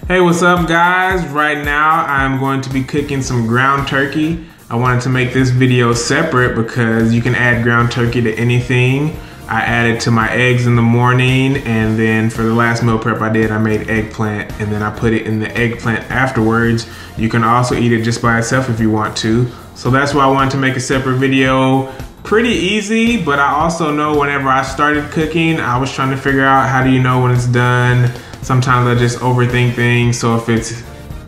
Hey, what's up guys? Right now I'm going to be cooking some ground turkey. I wanted to make this video separate because you can add ground turkey to anything. I added to my eggs in the morning, and then for the last meal prep I made eggplant, and then I put it in the eggplant afterwards. You can also eat it just by itself if you want to. So that's why I wanted to make a separate video. Pretty easy, but I also know whenever I started cooking, I was trying to figure out how do you know when it's done. Sometimes I just overthink things, so if it's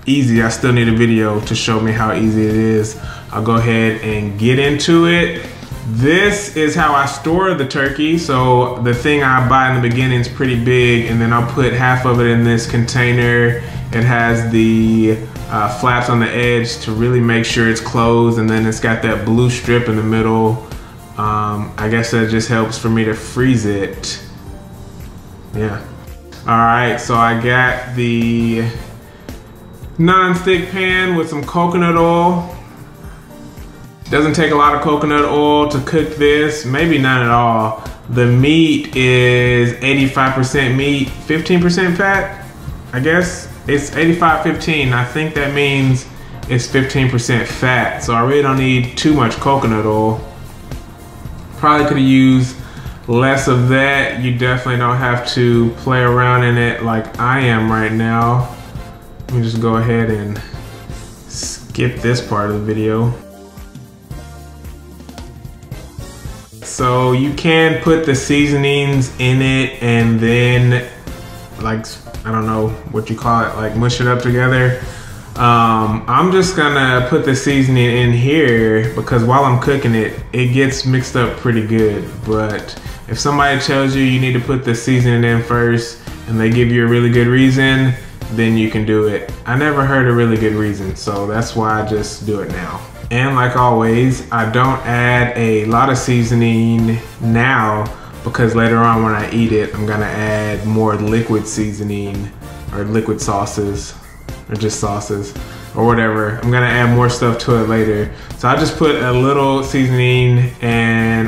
easy, I still need a video to show me how easy it is. I'll go ahead and get into it. This is how I store the turkey. So the thing I buy in the beginning is pretty big, and then I'll put half of it in this container. It has the flaps on the edge to really make sure it's closed, and then it's got that blue strip in the middle. I guess that just helps for me to freeze it. Yeah. All right, so I got the non-stick pan with some coconut oil. Doesn't take a lot of coconut oil to cook this, maybe none at all. The meat is 85% meat, 15% fat, I guess. It's 85-15, I think that means it's 15% fat, so I really don't need too much coconut oil. Probably could have used less of that. You definitely don't have to play around in it like I am right now. Let me just go ahead and skip this part of the video. So you can put the seasonings in it and then, like, I don't know what you call it, like mush it up together. I'm just gonna put the seasoning in here because while I'm cooking it, it gets mixed up pretty good. But if somebody tells you you need to put the seasoning in first and they give you a really good reason, then you can do it. I never heard a really good reason, so that's why I just do it now. And like always, I don't add a lot of seasoning now because later on when I eat it, I'm gonna add more liquid seasoning or liquid sauces or just sauces or whatever. I'm gonna add more stuff to it later. So I just put a little seasoning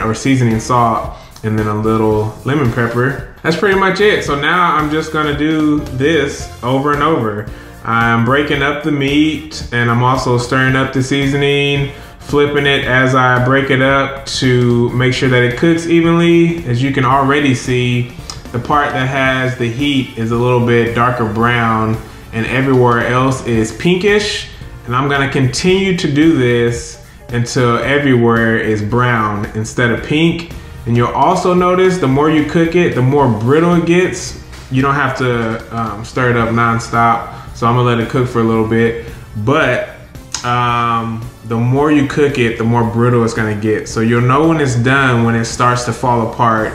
or seasoning salt and then a little lemon pepper. That's pretty much it. So now I'm just gonna do this over and over. I'm breaking up the meat and I'm also stirring up the seasoning, flipping it as I break it up to make sure that it cooks evenly. As you can already see, the part that has the heat is a little bit darker brown and everywhere else is pinkish. And I'm gonna continue to do this until everywhere is brown instead of pink. And you'll also notice the more you cook it, the more brittle it gets. You don't have to stir it up nonstop. So I'm gonna let it cook for a little bit. But the more you cook it, the more brittle it's gonna get. So you'll know when it's done when it starts to fall apart,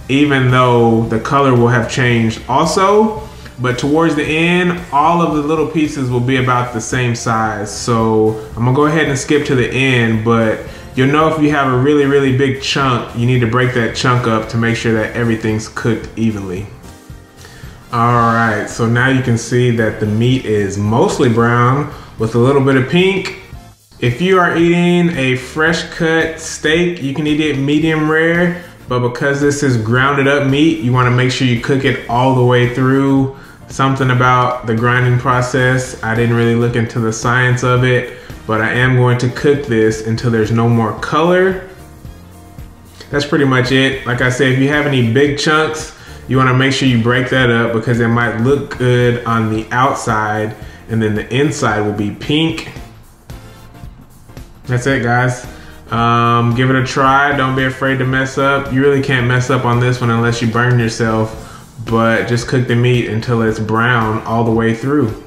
even though the color will have changed also. But towards the end, all of the little pieces will be about the same size. So I'm gonna go ahead and skip to the end, but you'll know if you have a really, really big chunk, you need to break that chunk up to make sure that everything's cooked evenly. All right, so now you can see that the meat is mostly brown with a little bit of pink. If you are eating a fresh cut steak, you can eat it medium rare, but because this is grounded up meat, you wanna make sure you cook it all the way through. Something about the grinding process, I didn't really look into the science of it, but I am going to cook this until there's no more color. That's pretty much it. Like I said, if you have any big chunks, you wanna make sure you break that up because it might look good on the outside and then the inside will be pink. That's it, guys. Give it a try. Don't be afraid to mess up. You really can't mess up on this one unless you burn yourself, but just cook the meat until it's brown all the way through.